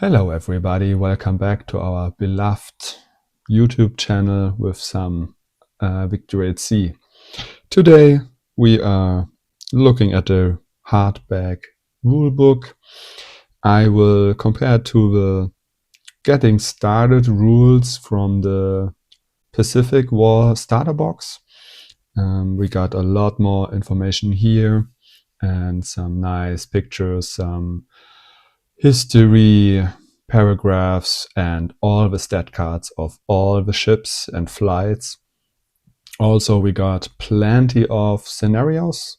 Hello everybody, welcome back to our beloved YouTube channel with some Victory at Sea. Today we are looking at the hardback rulebook. I will compare to the getting started rules from the Pacific War starter box. We got a lot more information here and some nice pictures, some history paragraphs, and all the stat cards of all the ships and flights. Also, we got plenty of scenarios.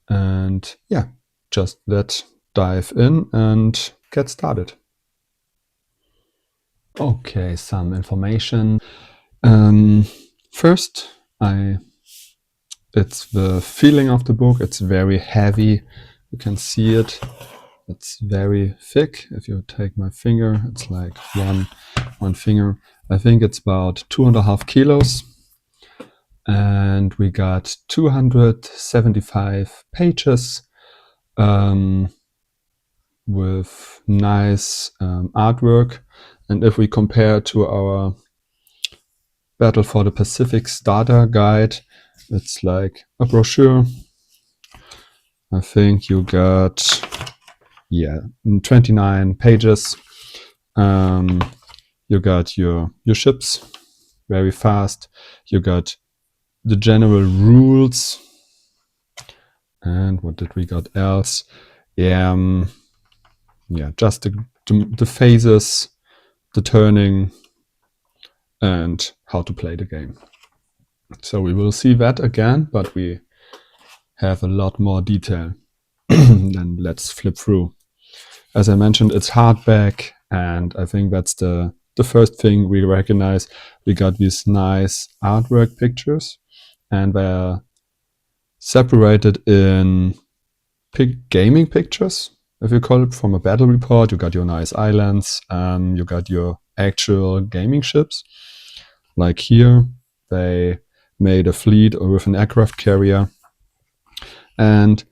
And yeah, just let's dive in and get started. Okay, some information. First, it's the feeling of the book. It's very heavy. You can see it. It's very thick. If you take my finger, it's like one finger. I think it's about 2.5 kilos. And we got 275 pages with nice artwork. And if we compare to our Battle for the Pacific starter guide, it's like a brochure. I think you got 29 pages. You got your ships very fast. You got the general rules. And what did we got else? Just the phases, the turning, and how to play the game. So we will see that again, but we have a lot more detail. Then let's flip through. As I mentioned, it's hardback, and I think that's the first thing we recognize. We got these nice artwork pictures, and they're separated in gaming pictures, if you call it, from a battle report. You got your nice islands, you got your actual gaming ships. Like here, they made a fleet with an aircraft carrier, and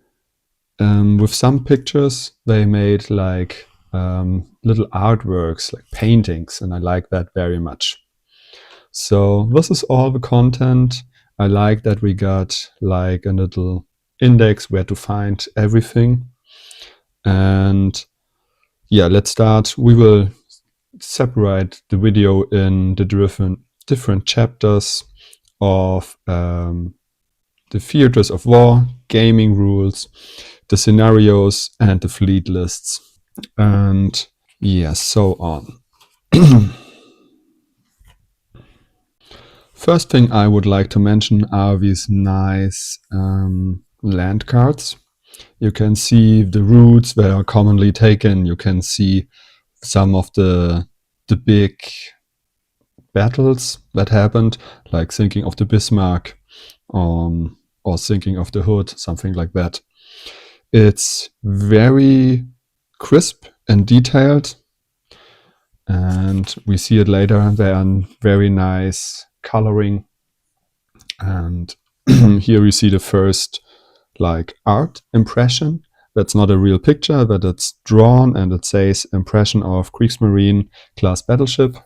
with some pictures they made like little artworks, like paintings, and I like that very much. So this is all the content. I like that we got like a little index where to find everything. And yeah, let's start. We will separate the video in the different chapters of the theaters of war, gaming rules, the scenarios, and the fleet lists, and yeah, so on. First thing I would like to mention are these nice land cards. You can see the routes that are commonly taken. You can see some of the big battles that happened, like Sinking of the Bismarck or Sinking of the Hood, something like that. It's very crisp and detailed, and we see it later. They are very nice coloring, and here we see the first like art impression. That's not a real picture, but it's drawn, and it says impression of Kriegsmarine class battleship.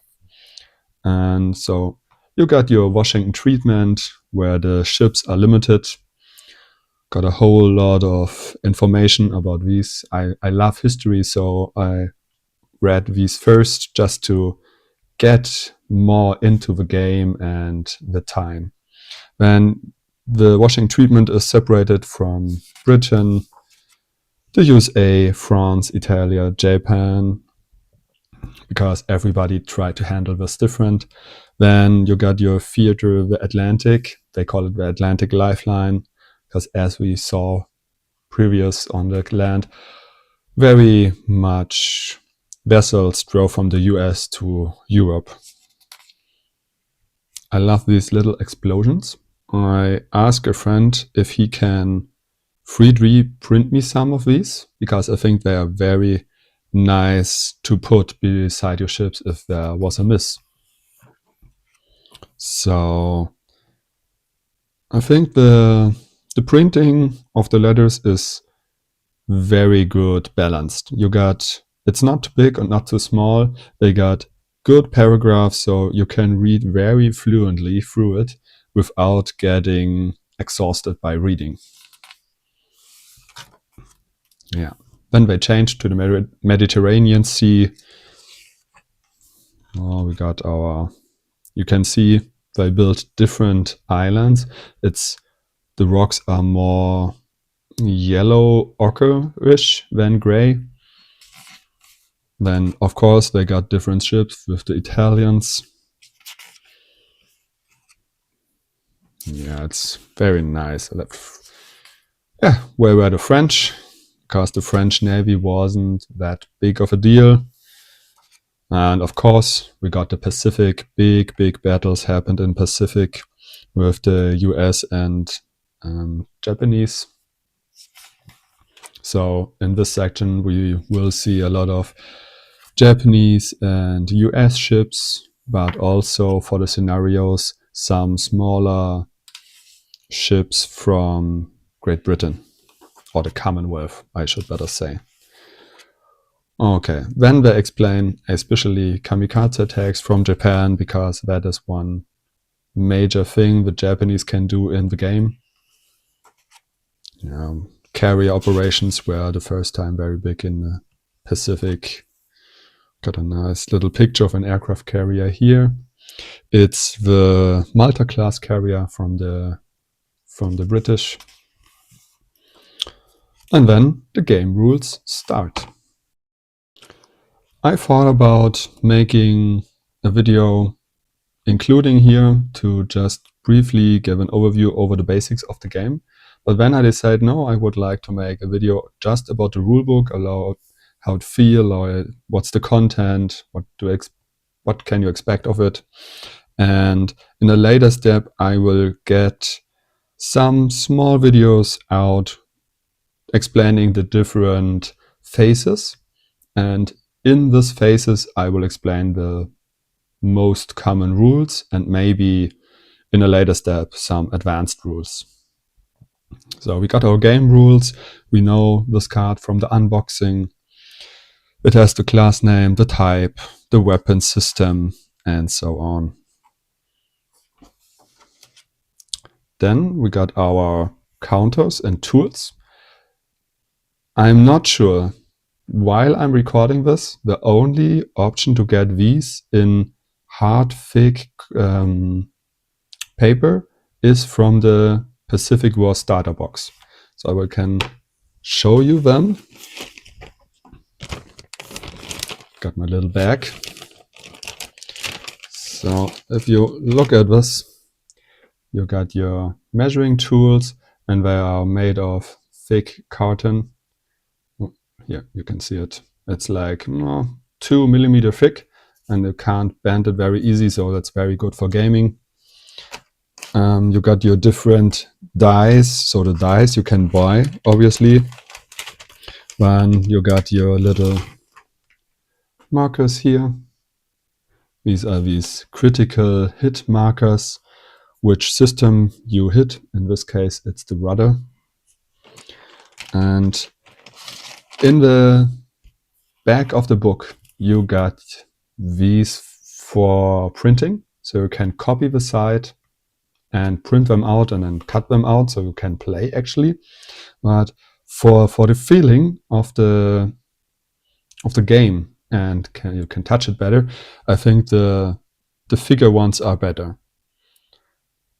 And so you got your Washington treatment where the ships are limited. Got a whole lot of information about these. I love history, so I read these first just to get more into the game and the time. Then the Washington treatment is separated from Britain, the USA, France, Italy, Japan, because everybody tried to handle this different. Then you got your theater of the Atlantic. They call it the Atlantic Lifeline, because as we saw previous on the land, very much vessels drove from the US to Europe. I love these little explosions. I asked a friend if he can 3D print me some of these, because I think they are very nice to put beside your ships if there was a miss. So I think the printing of the letters is very good balanced. You got It's not too big and not too small. They got good paragraphs, so you can read very fluently through it without getting exhausted by reading. Yeah. Then they changed to the Mediterranean Sea. Oh, we got our, you can see they built different islands. The rocks are more yellow ochre-ish than gray. Then, of course, they got different ships with the Italians. Yeah, it's very nice. Yeah, where were the French? Because the French Navy wasn't that big of a deal. And of course, we got the Pacific. Big battles happened in Pacific with the US and Japanese. So in this section, we will see a lot of Japanese and US ships, but also for the scenarios, some smaller ships from Great Britain, or the Commonwealth, I should better say. Okay, then they explain especially kamikaze attacks from Japan, because that is one major thing the Japanese can do in the game. Carrier operations were the first time very big in the Pacific. Got a nice little picture of an aircraft carrier here. It's the Malta class carrier from the British. And then the game rules start. I thought about making a video including here to just briefly give an overview over the basics of the game. But then I decided, no, I would like to make a video just about the rulebook, how it feels, what's the content, what can you expect of it. And in a later step, I will get some small videos out explaining the different phases. And in these phases, I will explain the most common rules and maybe in a later step some advanced rules. So we got our game rules. We know this card from the unboxing. It has the class name, the type, the weapon system, and so on. Then we got our counters and tools. I'm not sure. While I'm recording this, the only option to get these in hard, thick paper is from the Pacific War starter box. So I can show you them. Got my little bag. So if you look at this, you got your measuring tools, and they are made of thick carton. Here you can see it. It's like 2 millimeter thick, and you can't bend it very easy, so that's very good for gaming. You got your different dies, so the dies you can buy, obviously. Then you got your little markers here. These are these critical hit markers, which system you hit. In this case, it's the rudder. And in the back of the book, you got these for printing. So you can copy the side and print them out and then cut them out so you can play actually. But for the feeling of the game, and you can touch it better, I think the figure ones are better.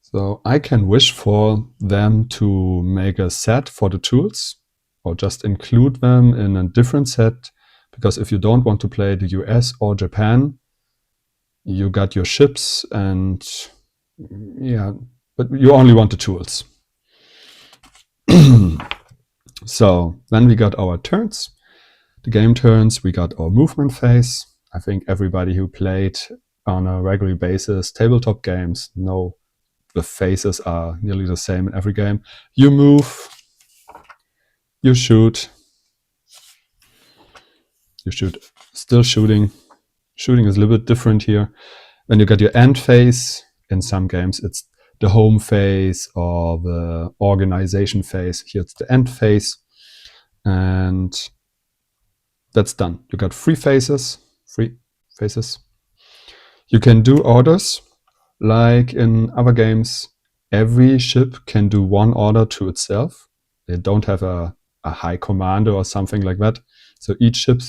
So I can wish for them to make a set for the tools, or just include them in a different set, because if you don't want to play the US or Japan, you got your ships, and yeah, but you only want the tools. So then we got our turns. The game turns, we got our movement phase. I think everybody who played on a regular basis tabletop games know the phases are nearly the same in every game. You move, you shoot, still shooting. Shooting is a little bit different here. Then you got your end phase. In some games it's the home phase or the organization phase. Here it's the end phase. And that's done. You got 3 phases. 3 phases. You can do orders. Like in other games, every ship can do one order to itself. They don't have a high commander or something like that. So each ship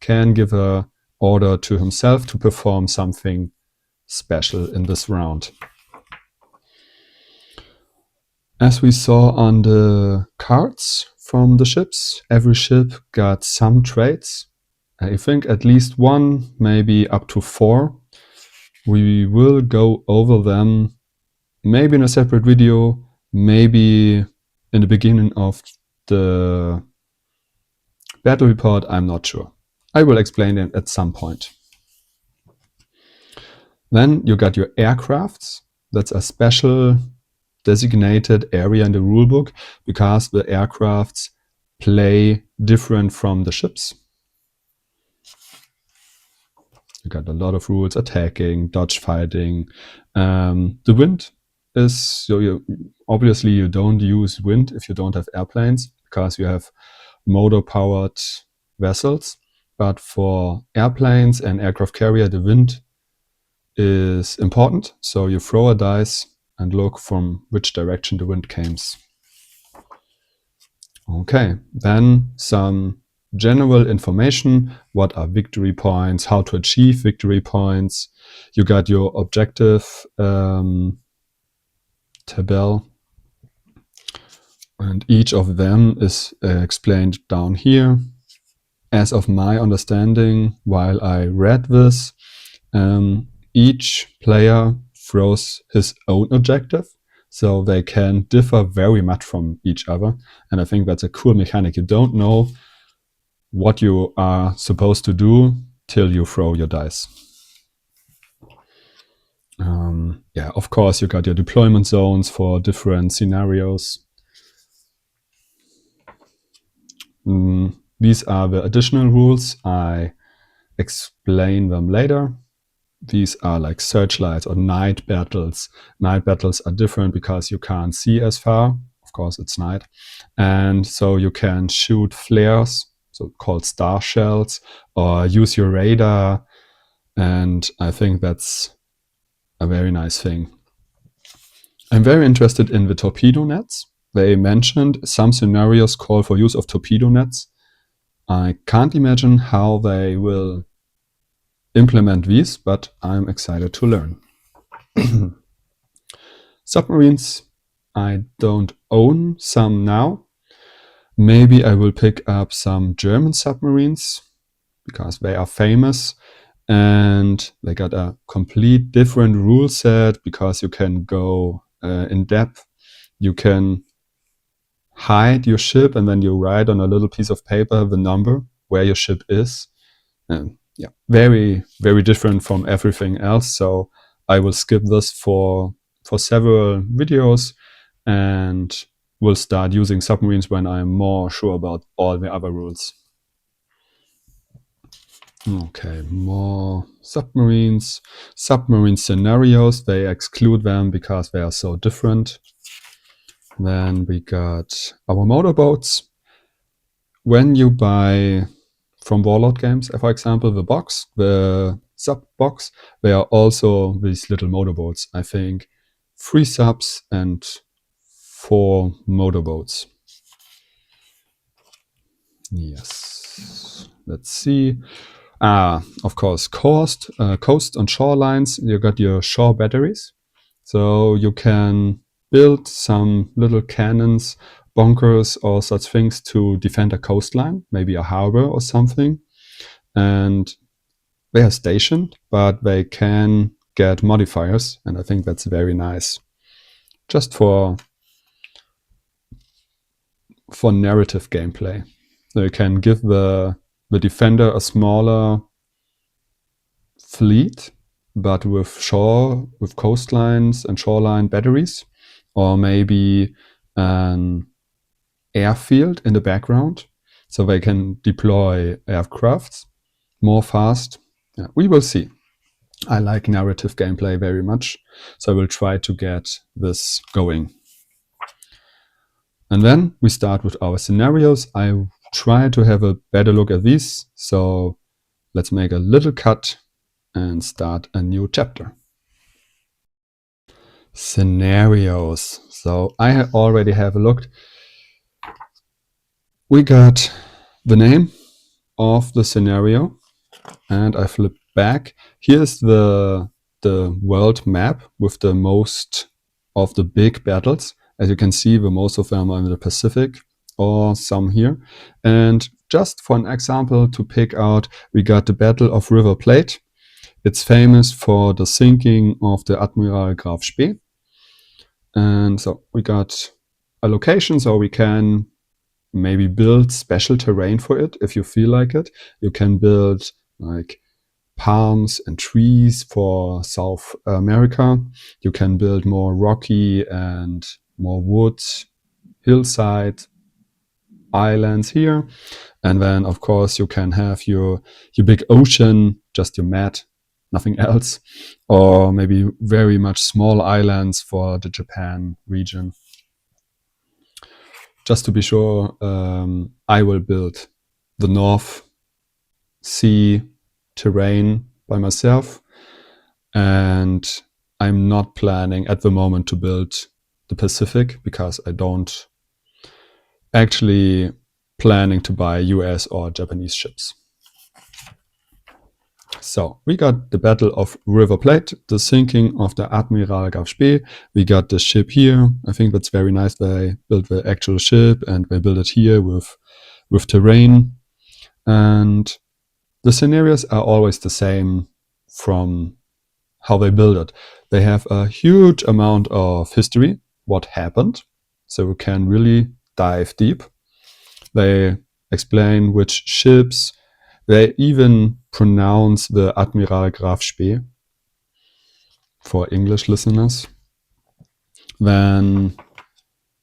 can give a order to himself to perform something special in this round. As we saw on the cards from the ships, every ship got some traits. I think at least 1, maybe up to 4. We will go over them maybe in a separate video, maybe in the beginning of the battle report, I'm not sure. I will explain it at some point. Then you got your aircrafts. That's a special designated area in the rulebook because the aircrafts play different from the ships. You got a lot of rules: attacking, dodge fighting. The wind is, so obviously you don't use wind if you don't have airplanes because you have motor-powered vessels. But for airplanes and aircraft carrier, the wind is important. So you throw a dice and look from which direction the wind comes. Okay, then some general information. What are victory points? How to achieve victory points? You got your objective table, and each of them is explained down here. As of my understanding, while I read this, each player throws his own objective, so they can differ very much from each other. And I think that's a cool mechanic. You don't know what you are supposed to do till you throw your dice. Yeah, of course, you got your deployment zones for different scenarios. These are the additional rules. I explain them later. These are like searchlights or night battles. Night battles are different because you can't see as far. Of course, it's night. And so you can shoot flares, so called star shells, or use your radar. And I think that's a very nice thing. I'm very interested in the torpedo nets. They mentioned some scenarios call for use of torpedo nets. I can't imagine how they will implement these, but I'm excited to learn. Submarines, I don't own some now. Maybe I will pick up some German submarines because they are famous and they got a complete different rule set because you can go in depth. You can hide your ship and then you write on a little piece of paper the number where your ship is. Yeah, very, very different from everything else. So I will skip this for several videos and will start using submarines when I'm more sure about all the other rules. Okay, more submarines. Submarine scenarios, they exclude them because they are so different. Then we got our motorboats. When you buy from Warlord Games, for example, the box, the sub box, there are also these little motorboats. I think 3 subs and 4 motorboats. Yes. Let's see. Of course, coast and shorelines. You got your shore batteries, so you can build some little cannons, bunkers, or such things to defend a coastline, maybe a harbor or something. And they are stationed, but they can get modifiers, and I think that's very nice. Just for narrative gameplay, so you can give the defender a smaller fleet, but with coastlines and shoreline batteries, or maybe an airfield in the background, so they can deploy aircrafts more fast. Yeah, we will see. I like narrative gameplay very much, so I will try to get this going. And then we start with our scenarios. I try to have a better look at these. So let's make a little cut and start a new chapter. Scenarios. So I already have a look. We got the name of the scenario, and I flip back. Here's the world map with the most of the big battles. As you can see, the most of them are in the Pacific, or some here. And just for an example to pick out, we got the Battle of River Plate. It's famous for the sinking of the Admiral Graf Spee. And so we got a location, so we can maybe build special terrain for it if you feel like it. You can build like palms and trees for South America. You can build more rocky and more woods, hillside, islands here. And then of course you can have your big ocean, just your mat, nothing else. Or maybe very much small islands for the Japan region. Just to be sure, I will build the North Sea terrain by myself, and I'm not planning at the moment to build the Pacific because I don't actually planning to buy US or Japanese ships. So we got the Battle of River Plate, the sinking of the Admiral Graf Spee. We got the ship here. I think that's very nice. They built the actual ship and they built it here with terrain. And the scenarios are always the same from how they build it. They have a huge amount of history, what happened, so we can really dive deep. They explain which ships. They even pronounce the Admiral Graf Spee for English listeners. Then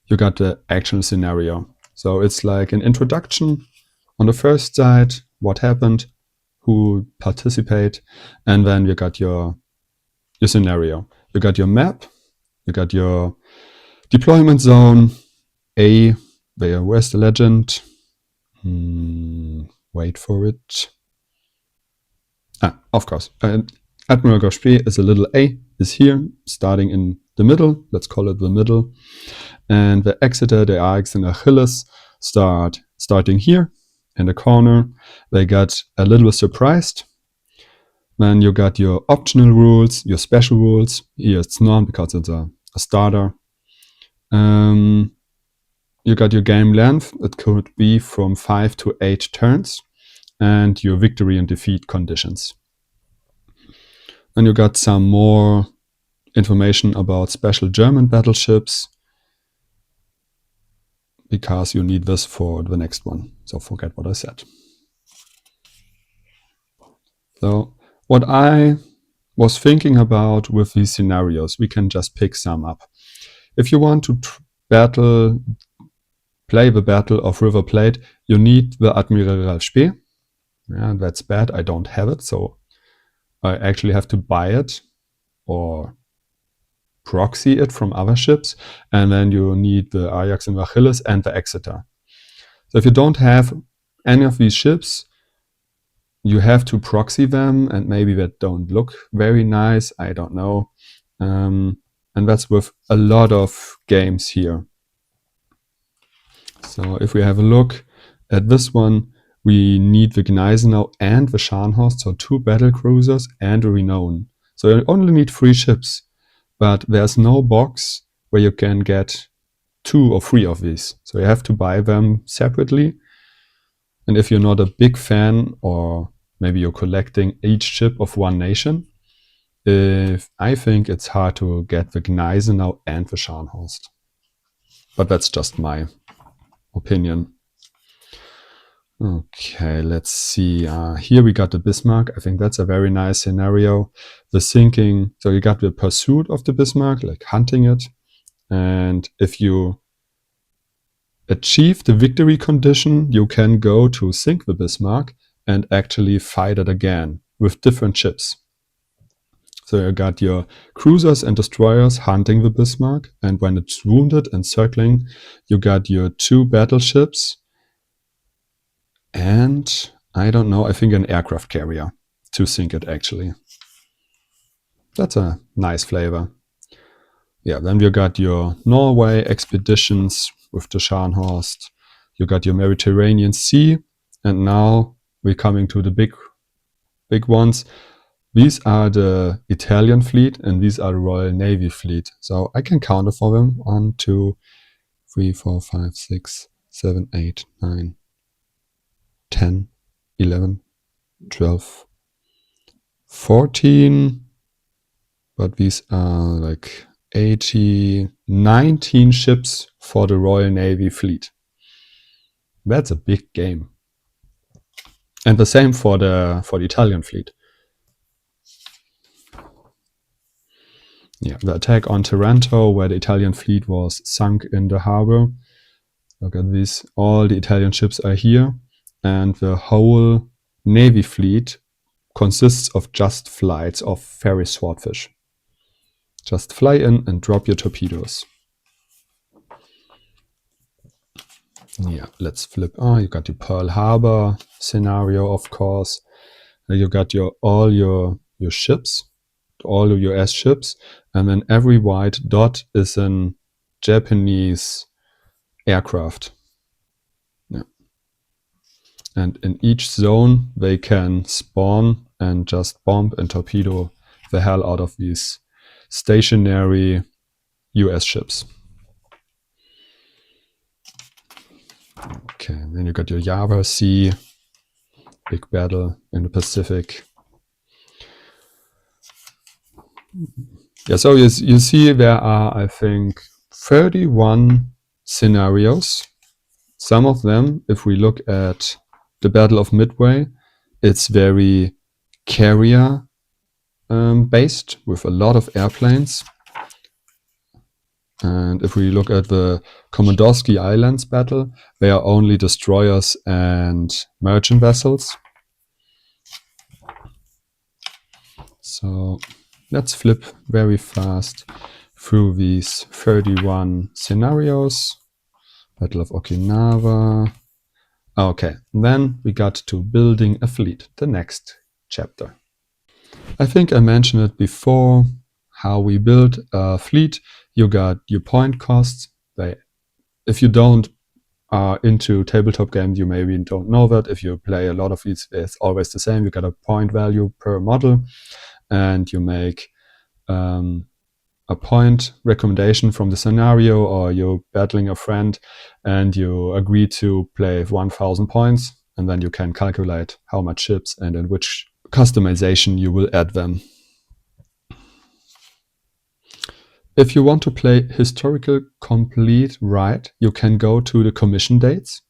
you got the action scenario. So it's like an introduction on the first side, what happened, who participate, and then you got your scenario. You got your map, you got your deployment zone, where's the legend? Wait for it. Of course. Admiral Graf Spee is a little A, is here, starting in the middle. Let's call it the middle. And the Exeter, the Arx, and the Achilles starting here in the corner. They got a little surprised. Then you got your optional rules, your special rules. Here it's none because it's a starter. You got your game length. It could be from 5 to 8 turns. And your victory and defeat conditions. And you got some more information about special German battleships, because you need this for the next one. So forget what I said. So what I was thinking about with these scenarios, we can just pick some up. If you want to play the Battle of River Plate, you need the Admiral Graf Spee. Yeah, that's bad. I don't have it, so I actually have to buy it or proxy it from other ships. And then you need the Ajax and the Achilles and the Exeter. So if you don't have any of these ships, you have to proxy them, and maybe that don't look very nice. I don't know. And that's with a lot of games here. So if we have a look at this one, we need the Gneisenau and the Scharnhorst, so 2 battle cruisers and a Renown. So you only need 3 ships, but there's no box where you can get 2 or 3 of these. So you have to buy them separately. And if you're not a big fan, or maybe you're collecting each ship of one nation, I think it's hard to get the Gneisenau and the Scharnhorst. But that's just my opinion. Okay, let's see. Here we got the Bismarck. I think that's a very nice scenario. The sinking, so you got the pursuit of the Bismarck, like hunting it. And if you achieve the victory condition, you can go to sink the Bismarck and actually fight it again with different ships. So you got your cruisers and destroyers hunting the Bismarck, and when it's wounded and circling, you got your 2 battleships And I don't know, I think an aircraft carrier to sink it actually. That's a nice flavor. Yeah, then you got your Norway expeditions with the Scharnhorst. You got your Mediterranean Sea. And now we're coming to the big ones. These are the Italian fleet and these are the Royal Navy fleet. So I can count it for them. 1, 2, 3, 4, 5, 6, 7, 8, 9, 10, 11, 12, 14. But these are like 80, 19 ships for the Royal Navy fleet. That's a big game. And the same for the Italian fleet. Yeah, the attack on Taranto, where the Italian fleet was sunk in the harbor. Look at this. All the Italian ships are here. And the whole Navy fleet consists of just flights of ferry swordfish. Just fly in and drop your torpedoes. Yeah, let's flip. Oh, you got your Pearl Harbor scenario, of course. You got all your ships, all the US ships, and then every white dot is an Japanese aircraft. Yeah. And in each zone, they can spawn and just bomb and torpedo the hell out of these stationary US ships. Okay, then you got your Java Sea, big battle in the Pacific. Yeah, so you see there are, I think, 31 scenarios. Some of them, if we look at the Battle of Midway, it's very carrier based with a lot of airplanes. And if we look at the Komandorski Islands battle, they are only destroyers and merchant vessels. So let's flip very fast through these 31 scenarios. Battle of Okinawa. Okay, then we got to building a fleet, the next chapter. I think I mentioned it before, how we build a fleet. You got your point costs. If you don't are into tabletop games, you maybe don't know that. If you play a lot of these, it's always the same. You got a point value per model, and you make a point recommendation from the scenario, or you're battling a friend and you agree to play 1,000 points, and then you can calculate how much ships and in which customization you will add them. If you want to play historical complete right, you can go to the commission dates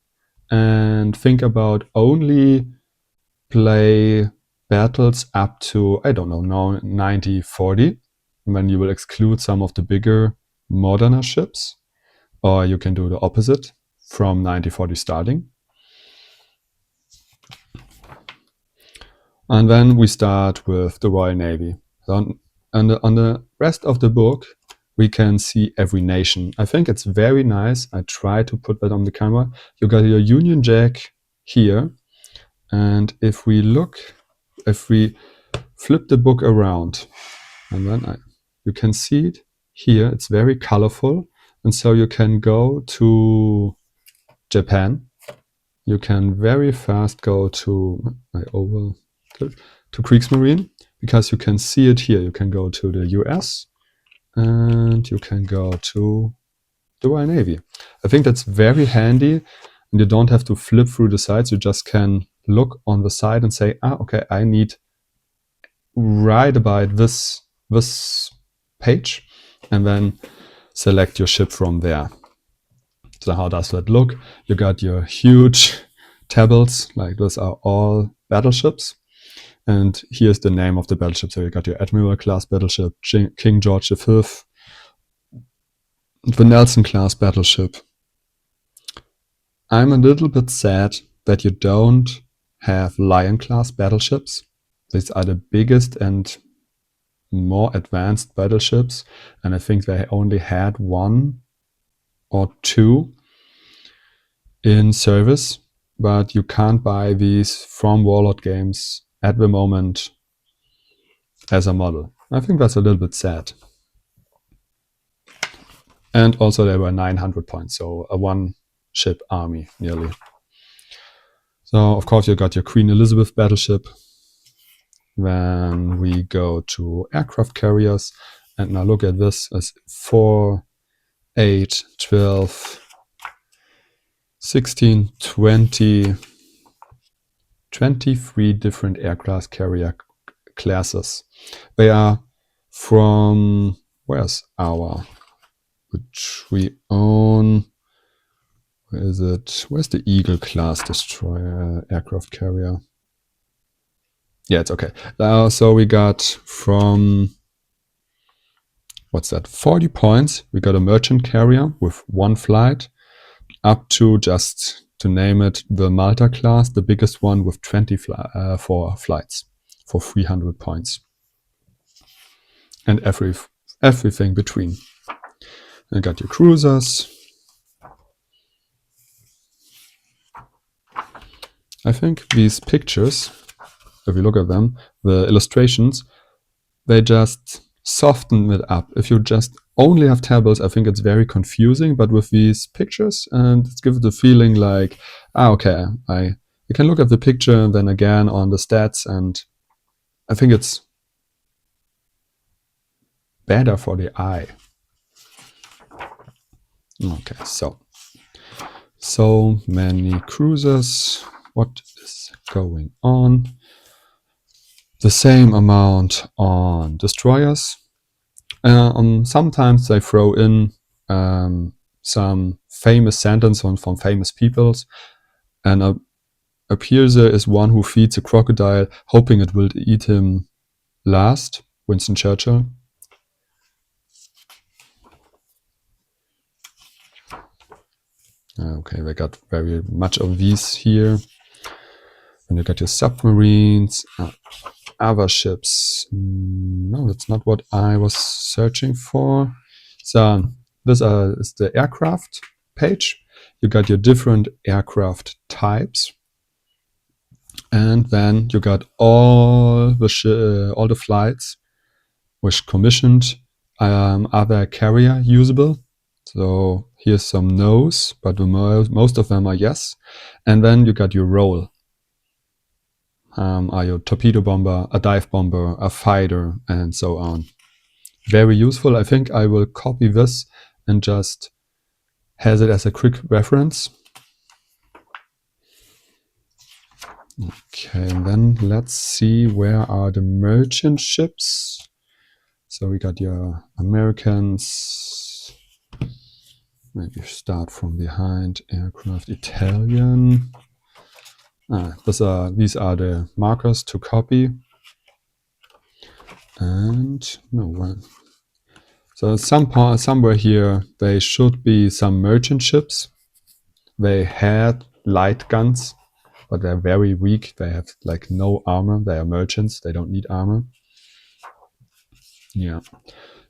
and think about only play battles up to, I don't know, 90-40. Then you will exclude some of the bigger, moderner ships. Or you can do the opposite, from 90-40 starting. And then we start with the Royal Navy. So on the rest of the book, we can see every nation. I think it's very nice. I try to put that on the camera. You got your Union Jack here. And if we flip the book around, and then you can see it here. It's very colorful. And so you can go to Japan. You can very fast go to Kriegsmarine, because you can see it here. You can go to the US and you can go to the Royal Navy. I think that's very handy, and you don't have to flip through the sides. You just can look on the side and say, okay, I need right about this page, and then select your ship from there. So how does that look? You got your huge tables, like those are all battleships. And here's the name of the battleship. So you got your Admiral class battleship, King George V, the Nelson class battleship. I'm a little bit sad that you don't have Lion class battleships. These are the biggest and more advanced battleships, and I think they only had 1 or 2 in service. but you can't buy these from Warlord Games at the moment as a model. I think that's a little bit sad. And also there were 900 points, so a one-ship army nearly. So of course you got your Queen Elizabeth battleship. Then we go to aircraft carriers, and now look at this as 4, 8, 12, 16, 20, 23 different aircraft carrier classes. They are from, where's our, which we own, where is it? Where's the Eagle class destroyer aircraft carrier? Yeah, it's okay. So we got from, what's that, 40 points. We got a merchant carrier with 1 flight, up to, just to name it, the Malta class, the biggest one with 24 flights for 300 points. And everything between. You got your cruisers. I think these pictures, if you look at them, the illustrations, they just soften it up. If you just only have tables, I think it's very confusing, but with these pictures, and it gives the feeling like, okay, you can look at the picture and then again on the stats, and I think it's better for the eye. Okay, so many cruisers. What is going on? The same amount on destroyers. Sometimes they throw in some famous sentence from famous peoples, and a piercer is one who feeds a crocodile, hoping it will eat him last. Winston Churchill. Okay, they got very much of these here. And you got your submarines, other ships. No, that's not what I was searching for. So this is the aircraft page. You got your different aircraft types, and then you got all the flights which commissioned. Are they carrier usable? So here's some no's, but most of them are yes. And then you got your role. Are your torpedo bomber, a dive bomber, a fighter, and so on. Very useful. I think I will copy this and just has it as a quick reference. Okay, and then let's see where are the merchant ships. So we got your Americans. Maybe start from behind. Aircraft Italian. These are the markers to copy. And no one. So somewhere here they should be some merchant ships. They had light guns, but they're very weak. They have like no armor. They are merchants. They don't need armor. Yeah.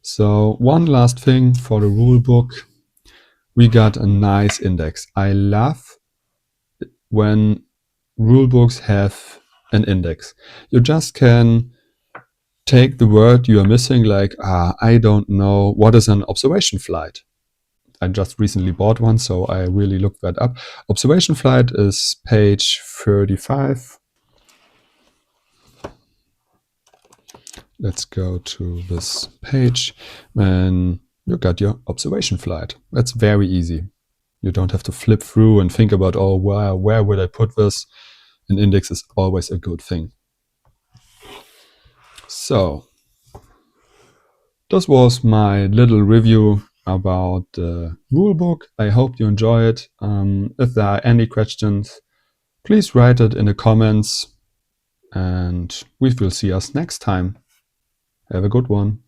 So one last thing for the rule book. We got a nice index. I love when rule books have an index. You just can take the word you are missing, like, I don't know, what is an observation flight? I just recently bought one, so I really looked that up. Observation flight is page 35. Let's go to this page, and you got your observation flight. That's very easy. You don't have to flip through and think about, oh, where would I put this? An index is always a good thing. So, this was my little review about the rulebook. I hope you enjoy it. If there are any questions, please write it in the comments, and we will see us next time. Have a good one.